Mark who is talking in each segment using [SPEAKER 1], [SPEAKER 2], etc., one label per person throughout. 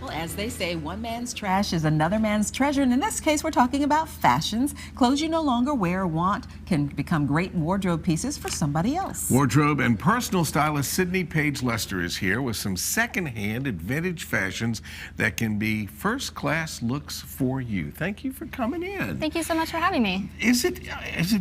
[SPEAKER 1] Well, as they say, one man's trash is another man's treasure, and in this case, we're talking about fashions. Clothes you no longer wear or want can become great wardrobe pieces for somebody else.
[SPEAKER 2] Wardrobe and personal stylist Sydney Page Lester is here with some second-hand and vintage fashions that can be first-class looks for you. Thank you for coming in.
[SPEAKER 3] Thank you so much for having me.
[SPEAKER 2] Is it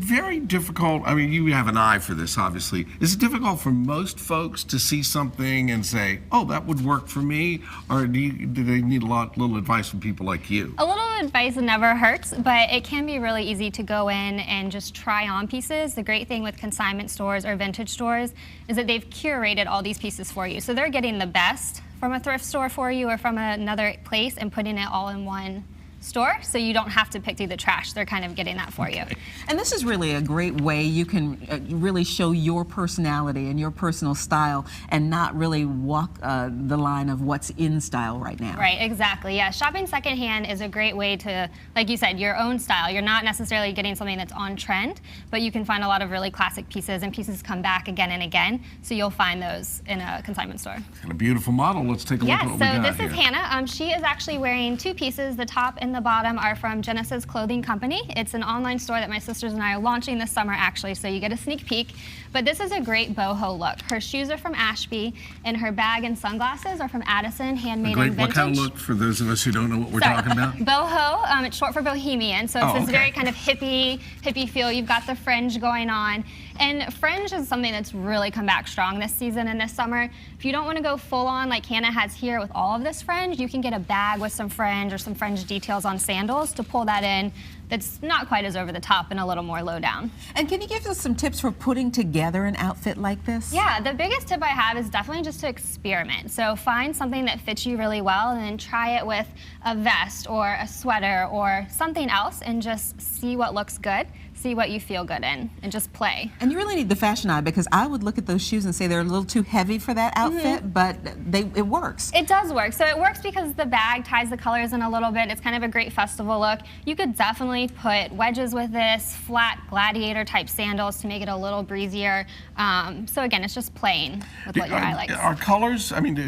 [SPEAKER 2] very difficult? I mean, you have an eye for this, obviously. Is it difficult for most folks to see something and say, "Oh, that would work for me," or do they need little advice from people like you?
[SPEAKER 3] A little advice never hurts, but it can be really easy to go in and just try on pieces. The great thing with consignment stores or vintage stores is that they've curated all these pieces for you. So they're getting the best from a thrift store for you or from another place and putting it all in one store, so you don't have to pick through the trash. They're kind of getting that for you.
[SPEAKER 1] And this is really a great way you can really show your personality and your personal style and not really walk the line of what's in style right now.
[SPEAKER 3] Right, exactly. Yeah, shopping secondhand is a great way to, like you said, your own style. You're not necessarily getting something that's on trend, but you can find a lot of really classic pieces, and pieces come back again and again, so you'll find those in a consignment store.
[SPEAKER 2] And a beautiful model. Let's take a look at what we got here.
[SPEAKER 3] Yes, so this is Hannah. She is actually wearing two pieces. The top and the bottom are from Genesis Clothing Company. It's an online store that my sisters and I are launching this summer, actually, so you get a sneak peek. But this is a great boho look. Her shoes are from Ashby, and her bag and sunglasses are from Addison, handmade in vintage.
[SPEAKER 2] What kind of look, for those of us who don't know what we're talking about?
[SPEAKER 3] Boho, it's short for bohemian, so it's this very kind of hippie feel. You've got the fringe going on. And fringe is something that's really come back strong this season and this summer. If you don't want to go full on like Hannah has here with all of this fringe, you can get a bag with some fringe or some fringe details on sandals to pull that in. That's not quite as over the top and a little more low down.
[SPEAKER 1] And can you give us some tips for putting together an outfit like this?
[SPEAKER 3] Yeah, the biggest tip I have is definitely just to experiment. So find something that fits you really well and then try it with a vest or a sweater or something else and just see what looks good, see what you feel good in, and just play.
[SPEAKER 1] And you really need the fashion eye, because I would look at those shoes and say they're a little too heavy for that outfit, but it works.
[SPEAKER 3] It does work. So it works because the bag ties the colors in a little bit. It's kind of a great festival look. You could definitely put wedges with this, flat gladiator type sandals to make it a little breezier. So again, it's just playing with what your eye likes.
[SPEAKER 2] Are colors, I mean,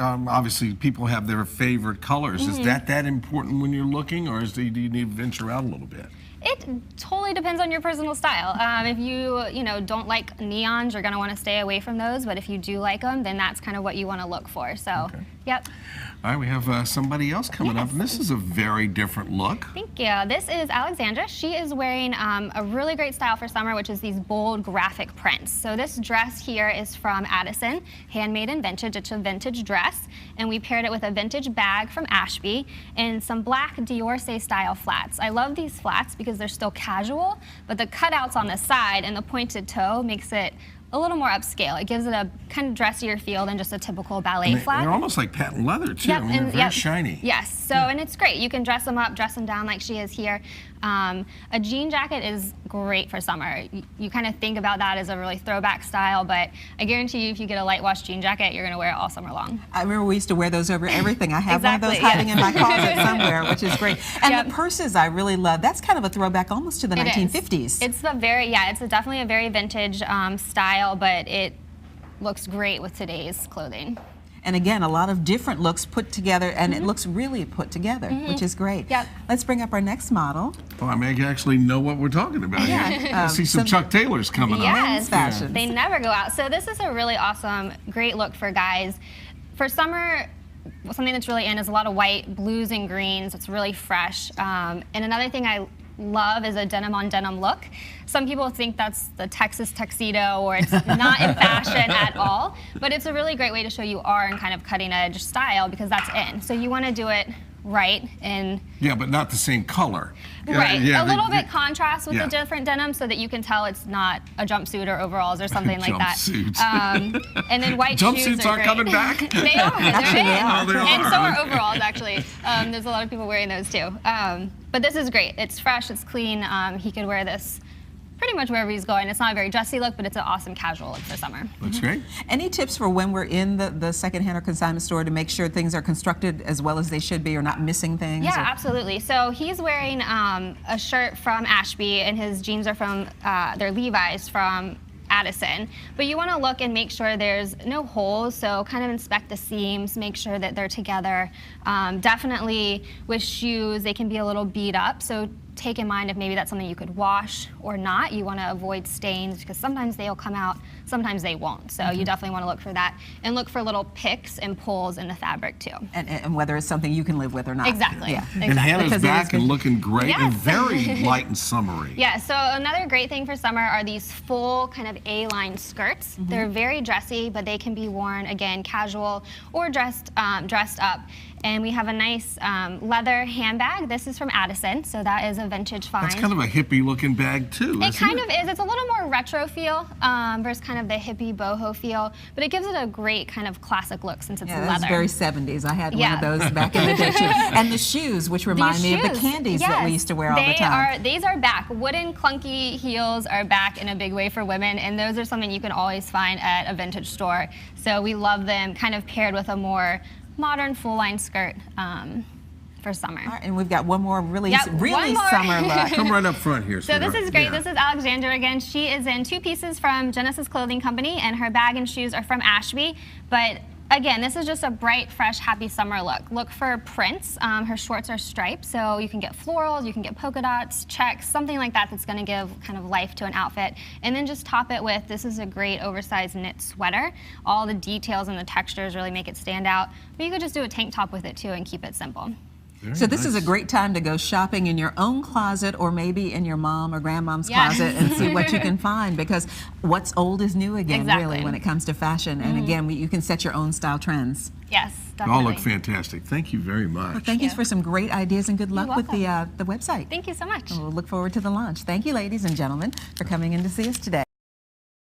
[SPEAKER 2] obviously people have their favorite colors. Is that important when you're looking, or do you need to venture out a little bit?
[SPEAKER 3] It totally depends on your personal style. If you don't like neons, you're going to want to stay away from those. But if you do like them, then that's kind of what you want to look for. So, yep.
[SPEAKER 2] All right, we have somebody else coming up, and this is a very different look.
[SPEAKER 3] Thank you. This is Alexandra. She is wearing a really great style for summer, which is these bold graphic prints. So this dress here is from Addison, handmade in vintage. It's a vintage dress, and we paired it with a vintage bag from Ashby and some black Diorce style flats. I love these flats because they're still casual, but the cutouts on the side and the pointed toe makes it a little more upscale. It gives it a kind of dressier feel than just a typical ballet flat.
[SPEAKER 2] They're almost like patent leather, too.
[SPEAKER 3] Yep,
[SPEAKER 2] I mean, they're very shiny.
[SPEAKER 3] Yes, so, and it's great. You can dress them up, dress them down like she is here. A jean jacket is great for summer. You kind of think about that as a really throwback style, but I guarantee you if you get a light wash jean jacket, you're going to wear it all summer long.
[SPEAKER 1] I remember we used to wear those over everything. I have one of those hiding in my closet somewhere, which is great. And the purses I really love. That's kind of a throwback almost to the 1950s.
[SPEAKER 3] It's a very, it's definitely a very vintage style, but it looks great with today's clothing.
[SPEAKER 1] And again, a lot of different looks put together, and it looks really put together, which is great.
[SPEAKER 3] Yep.
[SPEAKER 1] Let's bring up our next model.
[SPEAKER 2] Well, I may actually know what we're talking about here. I see some Chuck Taylors coming up.
[SPEAKER 3] Yes,
[SPEAKER 1] Fashions.
[SPEAKER 3] They never go out. So this is a really awesome, great look for guys. For summer, something that's really in is a lot of white, blues, and greens. It's really fresh. And another thing I love is a denim on denim look. Some people think that's the Texas tuxedo, or it's not in fashion at all, but it's a really great way to show you are in kind of cutting edge style, because that's in. So you want to do it right and
[SPEAKER 2] but not the same color.
[SPEAKER 3] Right, a little bit contrast with the different denim so that you can tell it's not a jumpsuit or overalls or something like that. And then white shoes
[SPEAKER 2] jumpsuits aren't coming back?
[SPEAKER 3] They are.
[SPEAKER 1] Actually,
[SPEAKER 3] they're in.
[SPEAKER 1] they are.
[SPEAKER 3] And so are overalls, actually. There's a lot of people wearing those too. But this is great. It's fresh, it's clean. He could wear this pretty much wherever he's going. It's not a very dressy look, but it's an awesome casual look for summer.
[SPEAKER 2] That's great.
[SPEAKER 1] Any tips for when we're in the secondhand or consignment store to make sure things are constructed as well as they should be, or not missing things?
[SPEAKER 3] Yeah, absolutely. So he's wearing a shirt from Ashby, and his jeans are from, they're Levi's from Addison. But you want to look and make sure there's no holes, so kind of inspect the seams, make sure that they're together. Definitely with shoes, they can be a little beat up, so take in mind if maybe that's something you could wash or not. You want to avoid stains because sometimes they'll come out, sometimes they won't. So you definitely want to look for that and look for little picks and pulls in the fabric too.
[SPEAKER 1] And whether it's something you can live with or not.
[SPEAKER 3] Exactly.
[SPEAKER 1] Yeah.
[SPEAKER 3] Exactly.
[SPEAKER 2] And Hannah's
[SPEAKER 1] Because it is
[SPEAKER 2] back and
[SPEAKER 1] good.
[SPEAKER 2] looking great
[SPEAKER 3] Yes.
[SPEAKER 2] and very light and summery.
[SPEAKER 3] Yeah, so another great thing for summer are these full kind of A-line skirts. They're very dressy, but they can be worn, again, casual or dressed up. And we have a nice leather handbag. This is from Addison, so that is a vintage find.
[SPEAKER 2] That's kind of a hippie looking bag too,
[SPEAKER 3] It kind of is. It's a little more retro feel versus kind of the hippie boho feel, but it gives it a great kind of classic look since it's
[SPEAKER 1] Yeah,
[SPEAKER 3] leather.
[SPEAKER 1] that's very 70s. I had one
[SPEAKER 3] Yeah.
[SPEAKER 1] of those back in the day too. And the shoes, which remind me of the
[SPEAKER 3] shoes,
[SPEAKER 1] candies that we
[SPEAKER 3] yes,
[SPEAKER 1] used to wear all the time.
[SPEAKER 3] These are back. Wooden clunky heels are back in a big way for women, and those are something you can always find at a vintage store. So we love them kind of paired with a more modern full-line skirt for summer.
[SPEAKER 1] All right, and we've got one more really,
[SPEAKER 3] Yep,
[SPEAKER 1] really
[SPEAKER 3] one more.
[SPEAKER 1] summer look.
[SPEAKER 2] Come right up front here,
[SPEAKER 3] So this
[SPEAKER 2] sweetheart.
[SPEAKER 3] is great.
[SPEAKER 2] Yeah.
[SPEAKER 3] This is Alexandra again. She is in 2 pieces from Genesis Clothing Company, and her bag and shoes are from Ashby. But again, this is just a bright, fresh, happy summer look. Look for prints. Her shorts are striped, so you can get florals, you can get polka dots, checks, something like that that's going to give kind of life to an outfit. And then just top it with, this is a great oversized knit sweater. All the details and the textures really make it stand out. But you could just do a tank top with it too and keep it simple.
[SPEAKER 2] Very
[SPEAKER 1] So this is a
[SPEAKER 2] nice.
[SPEAKER 1] great time to go shopping in your own closet or maybe in your mom or grandmom's
[SPEAKER 3] Yeah.
[SPEAKER 1] closet and see what you can find, because what's old is new again,
[SPEAKER 3] Exactly.
[SPEAKER 1] really, when it comes to fashion. And again, you can set your own style trends.
[SPEAKER 3] Yes,
[SPEAKER 2] All
[SPEAKER 3] definitely.
[SPEAKER 2] look fantastic. Thank you very much.
[SPEAKER 1] Thank you
[SPEAKER 3] Yeah.
[SPEAKER 1] for some great ideas and good luck with the website.
[SPEAKER 3] Thank you so much.
[SPEAKER 1] We'll look forward to the launch. Thank you, ladies and gentlemen, for coming in to see us today.